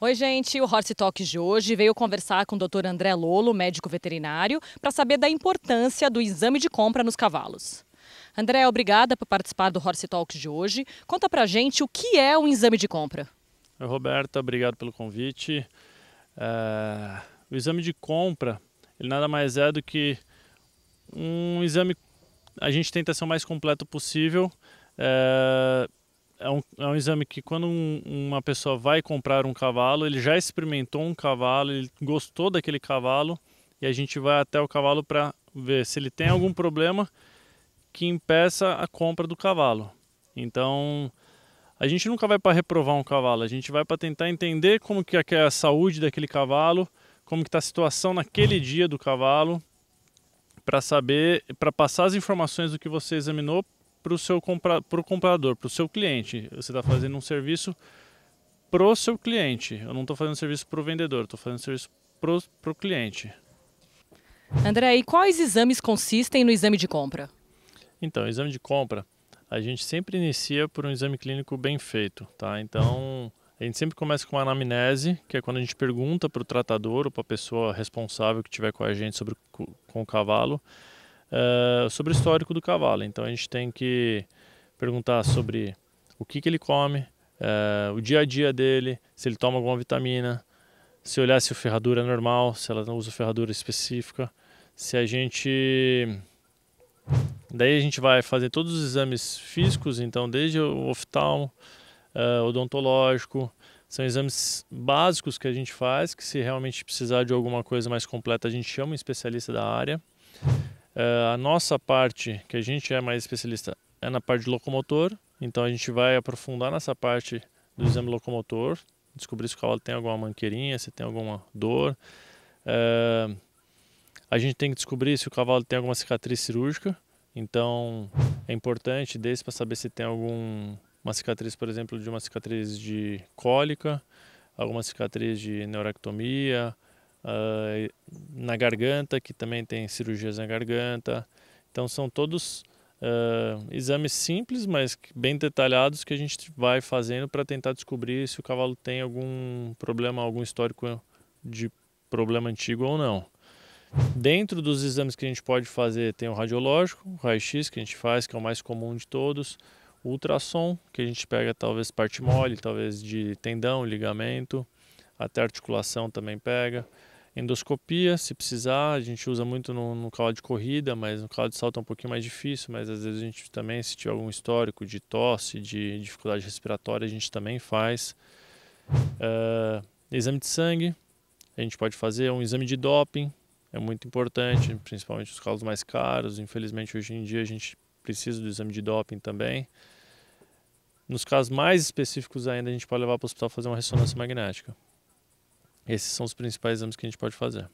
Oi, gente. O Horse Talks de hoje veio conversar com o Dr. André Lolo, médico veterinário, para saber da importância do exame de compra nos cavalos. André, obrigada por participar do Horse Talks de hoje. Conta pra gente o que é um exame de compra. Oi, Roberta, obrigado pelo convite. O exame de compra, ele nada mais é do que um exame, a gente tenta ser o mais completo possível. É um exame que quando uma pessoa vai comprar um cavalo, ele já experimentou um cavalo, ele gostou daquele cavalo e a gente vai até o cavalo para ver se ele tem algum problema que impeça a compra do cavalo. Então, a gente nunca vai para reprovar um cavalo, a gente vai para tentar entender como que é a saúde daquele cavalo, como que está a situação naquele dia do cavalo, para saber, para passar as informações do que você examinou para o comprador, para o seu cliente. Você está fazendo um serviço para o seu cliente. Eu não estou fazendo serviço para o vendedor, estou fazendo serviço para o cliente. André, e quais exames consistem no exame de compra? Então, o exame de compra, a gente sempre inicia por um exame clínico bem feito, tá? Então, a gente sempre começa com uma anamnese, que é quando a gente pergunta para o tratador ou para a pessoa responsável que estiver com a gente com o cavalo, sobre o histórico do cavalo. Então, a gente tem que perguntar sobre o que ele come, o dia a dia dele, se ele toma alguma vitamina, se olhar se a ferradura é normal, se ela não usa ferradura específica, se a gente... Daí a gente vai fazer todos os exames físicos, então desde o oftalmo, odontológico, são exames básicos que a gente faz, que se realmente precisar de alguma coisa mais completa a gente chama um especialista da área. A nossa parte, que a gente é mais especialista, é na parte de locomotor, então a gente vai aprofundar nessa parte do exame locomotor, descobrir se o cavalo tem alguma manqueirinha, se tem alguma dor. A gente tem que descobrir se o cavalo tem alguma cicatriz cirúrgica, então é importante desde para saber se tem alguma cicatriz, por exemplo, de uma cicatriz de cólica, alguma cicatriz de neurectomia, na garganta, que também tem cirurgias na garganta. Então são todos exames simples, mas bem detalhados que a gente vai fazendo para tentar descobrir se o cavalo tem algum problema, algum histórico de problema antigo ou não. Dentro dos exames que a gente pode fazer tem o radiológico, o raio-x que a gente faz, que é o mais comum de todos, o ultrassom, que a gente pega talvez parte mole, talvez de tendão, ligamento, até articulação também pega. Endoscopia, se precisar, a gente usa muito no cavalo de corrida, mas no cavalo de salto é um pouquinho mais difícil, mas às vezes a gente também, se tiver algum histórico de tosse, de dificuldade respiratória, a gente também faz. Exame de sangue, a gente pode fazer um exame de doping, é muito importante, principalmente os cavalos mais caros. Infelizmente, hoje em dia, a gente precisa do exame de doping também. Nos casos mais específicos ainda, a gente pode levar para o hospital fazer uma ressonância magnética. Esses são os principais exames que a gente pode fazer.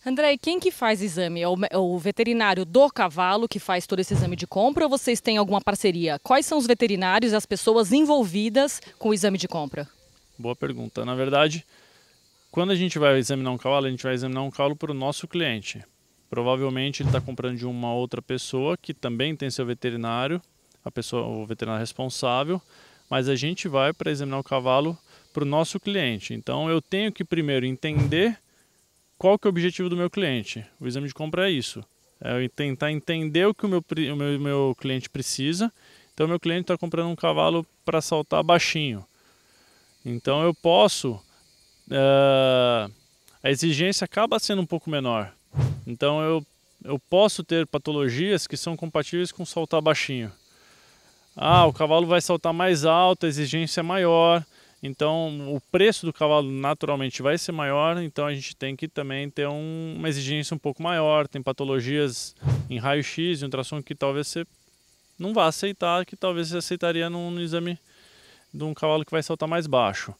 André, e quem que faz exame? É o veterinário do cavalo que faz todo esse exame de compra ou vocês têm alguma parceria? Quais são os veterinários e as pessoas envolvidas com o exame de compra? Boa pergunta. Na verdade, quando a gente vai examinar um cavalo, a gente vai examinar um cavalo para o nosso cliente. Provavelmente ele está comprando de uma outra pessoa que também tem seu veterinário, o veterinário responsável, mas a gente vai para examinar o cavalo para o nosso cliente. Então eu tenho que primeiro entender qual que é o objetivo do meu cliente. O exame de compra é isso. É eu tentar entender o que o meu cliente precisa. Então o meu cliente está comprando um cavalo para saltar baixinho. Então eu posso... a exigência acaba sendo um pouco menor. Então eu posso ter patologias que são compatíveis com saltar baixinho. O cavalo vai saltar mais alto, a exigência é maior, então o preço do cavalo naturalmente vai ser maior, então a gente tem que também ter uma exigência um pouco maior. Tem patologias em raio-x e ultrassom que talvez você não vá aceitar, que talvez você aceitaria no exame de um cavalo que vai saltar mais baixo.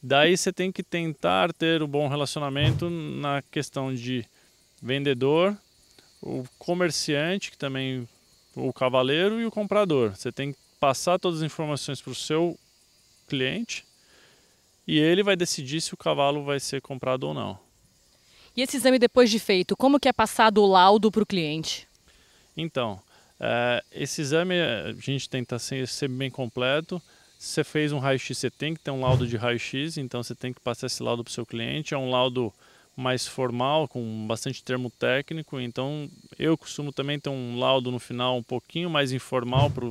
Daí você tem que tentar ter um bom relacionamento na questão de vendedor, o comerciante, que também o cavaleiro, e o comprador. Você tem que passar todas as informações para o seu cliente e ele vai decidir se o cavalo vai ser comprado ou não. E esse exame depois de feito, como que é passado o laudo para o cliente? Então, esse exame a gente tenta ser bem completo. Se você fez um raio-x, você tem que ter um laudo de raio-x, então você tem que passar esse laudo para o seu cliente. É um laudo mais formal, com bastante termo técnico, então eu costumo também ter um laudo no final um pouquinho mais informal para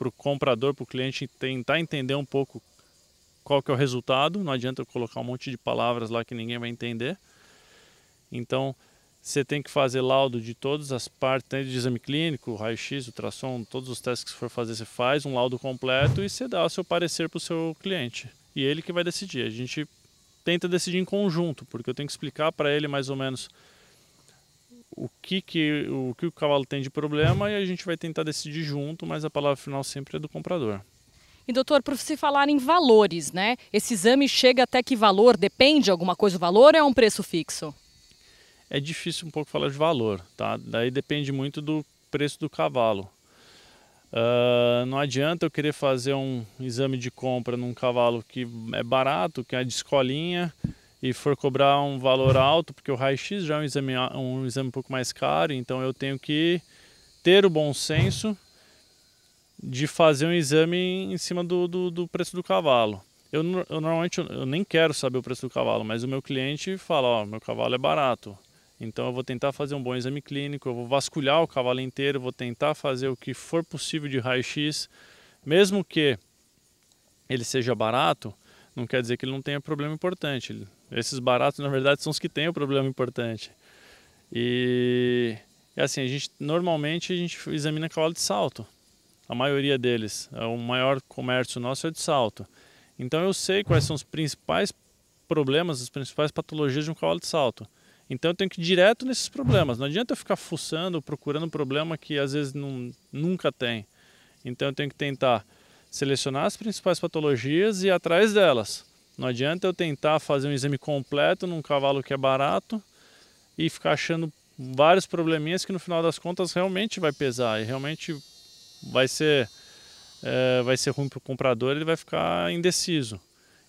o comprador, para o cliente tentar entender um pouco qual que é o resultado. Não adianta eu colocar um monte de palavras lá que ninguém vai entender. Então você tem que fazer laudo de todas as partes, de exame clínico, raio-x, ultrassom, todos os testes que você for fazer, você faz um laudo completo e você dá o seu parecer para o seu cliente. E ele que vai decidir. A gente tenta decidir em conjunto, porque eu tenho que explicar para ele mais ou menos o que o cavalo tem de problema e a gente vai tentar decidir junto, mas a palavra final sempre é do comprador. E doutor, por se falar em valores, né? Esse exame chega até que valor? Depende de alguma coisa o valor ou é um preço fixo? É difícil um pouco falar de valor, tá? Daí depende muito do preço do cavalo. Não adianta eu querer fazer um exame de compra num cavalo que é barato, que é de escolinha, e for cobrar um valor alto, porque o raio-x já é um exame um pouco mais caro, então eu tenho que ter o bom senso de fazer um exame em cima do preço do cavalo. Eu normalmente eu nem quero saber o preço do cavalo, mas o meu cliente fala, ó, meu cavalo é barato. Então eu vou tentar fazer um bom exame clínico, eu vou vasculhar o cavalo inteiro, vou tentar fazer o que for possível de raio-x. Mesmo que ele seja barato, não quer dizer que ele não tenha problema importante. Esses baratos, na verdade, são os que têm o problema importante. E assim, normalmente a gente examina cavalo de salto. A maioria deles, o maior comércio nosso é de salto. Então eu sei quais são os principais problemas, as principais patologias de um cavalo de salto. Então eu tenho que ir direto nesses problemas. Não adianta eu ficar fuçando, procurando um problema que às vezes nunca tem. Então eu tenho que tentar selecionar as principais patologias e ir atrás delas. Não adianta eu tentar fazer um exame completo num cavalo que é barato e ficar achando vários probleminhas que no final das contas realmente vai pesar e realmente vai ser ruim para o comprador, ele vai ficar indeciso.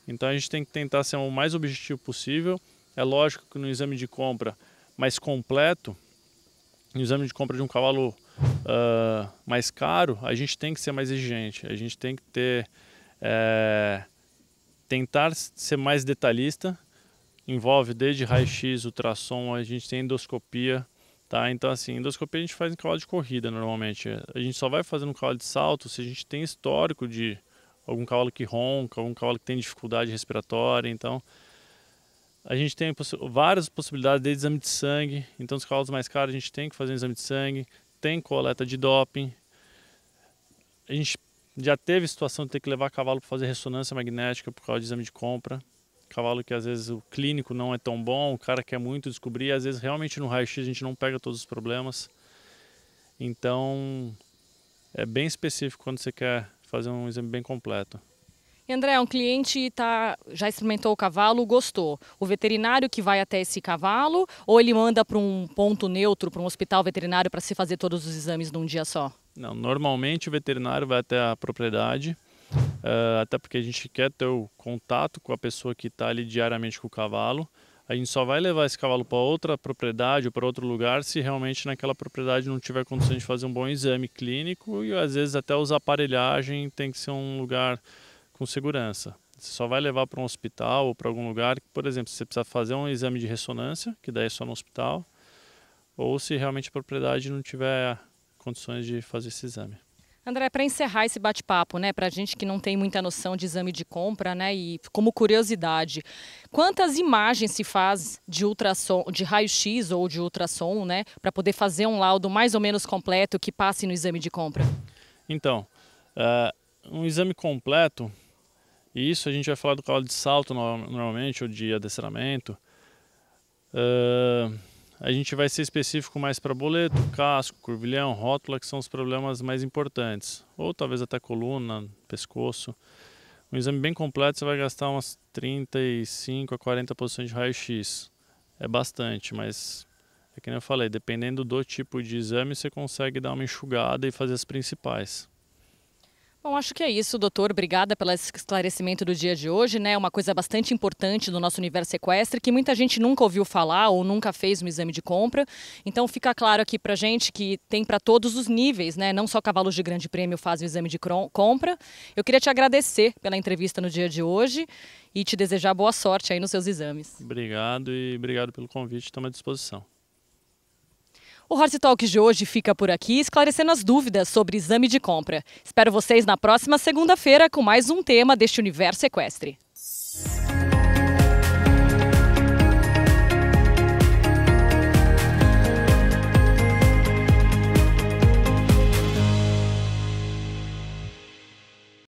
Então a gente tem que tentar ser o mais objetivo possível. É lógico que no exame de compra mais completo, no exame de compra de um cavalo mais caro, a gente tem que ser mais exigente. A gente tem que tentar ser mais detalhista. Envolve desde raio-x, ultrassom, a gente tem endoscopia. Tá? Então, assim, endoscopia a gente faz em cavalo de corrida normalmente. A gente só vai fazer no cavalo de salto se a gente tem histórico de algum cavalo que ronca, algum cavalo que tem dificuldade respiratória. Então, a gente tem várias possibilidades, desde exame de sangue. Então, os cavalos mais caros a gente tem que fazer um exame de sangue, tem coleta de doping. A gente já teve situação de ter que levar cavalo para fazer ressonância magnética por causa de exame de compra. Cavalo que às vezes o clínico não é tão bom, o cara quer muito descobrir, e às vezes realmente no raio-x a gente não pega todos os problemas. Então é bem específico quando você quer fazer um exame bem completo. E André, um cliente já experimentou o cavalo, gostou. O veterinário que vai até esse cavalo ou ele manda para um ponto neutro, para um hospital veterinário para se fazer todos os exames num dia só? Não, normalmente o veterinário vai até a propriedade. Até porque a gente quer ter o contato com a pessoa que está ali diariamente com o cavalo. A gente só vai levar esse cavalo para outra propriedade ou para outro lugar se realmente naquela propriedade não tiver condições de fazer um bom exame clínico e às vezes até usar aparelhagem, tem que ser um lugar com segurança. Você só vai levar para um hospital ou para algum lugar, por exemplo, se você precisar fazer um exame de ressonância, que daí é só no hospital, ou se realmente a propriedade não tiver condições de fazer esse exame. André, para encerrar esse bate-papo, né, para a gente que não tem muita noção de exame de compra, né, e como curiosidade, quantas imagens se faz de ultrassom, de raio-x ou de ultrassom, né, para poder fazer um laudo mais ou menos completo que passe no exame de compra? Então, um exame completo, e isso a gente vai falar do cavalo de salto normalmente, ou de adestramento, a gente vai ser específico mais para boleto, casco, curvilhão, rótula, que são os problemas mais importantes. Ou talvez até coluna, pescoço. Um exame bem completo você vai gastar umas 35 a 40 posições de raio-x. É bastante, mas é que nem eu falei, dependendo do tipo de exame você consegue dar uma enxugada e fazer as principais. Bom, acho que é isso, doutor. Obrigada pelo esclarecimento do dia de hoje, né? Uma coisa bastante importante do nosso universo equestre, que muita gente nunca ouviu falar ou nunca fez um exame de compra. Então fica claro aqui pra gente que tem para todos os níveis, né? Não só cavalos de grande prêmio fazem o exame de compra. Eu queria te agradecer pela entrevista no dia de hoje e te desejar boa sorte aí nos seus exames. Obrigado e obrigado pelo convite, estamos à disposição. O Horse Talk de hoje fica por aqui, esclarecendo as dúvidas sobre exame de compra. Espero vocês na próxima segunda-feira com mais um tema deste universo equestre.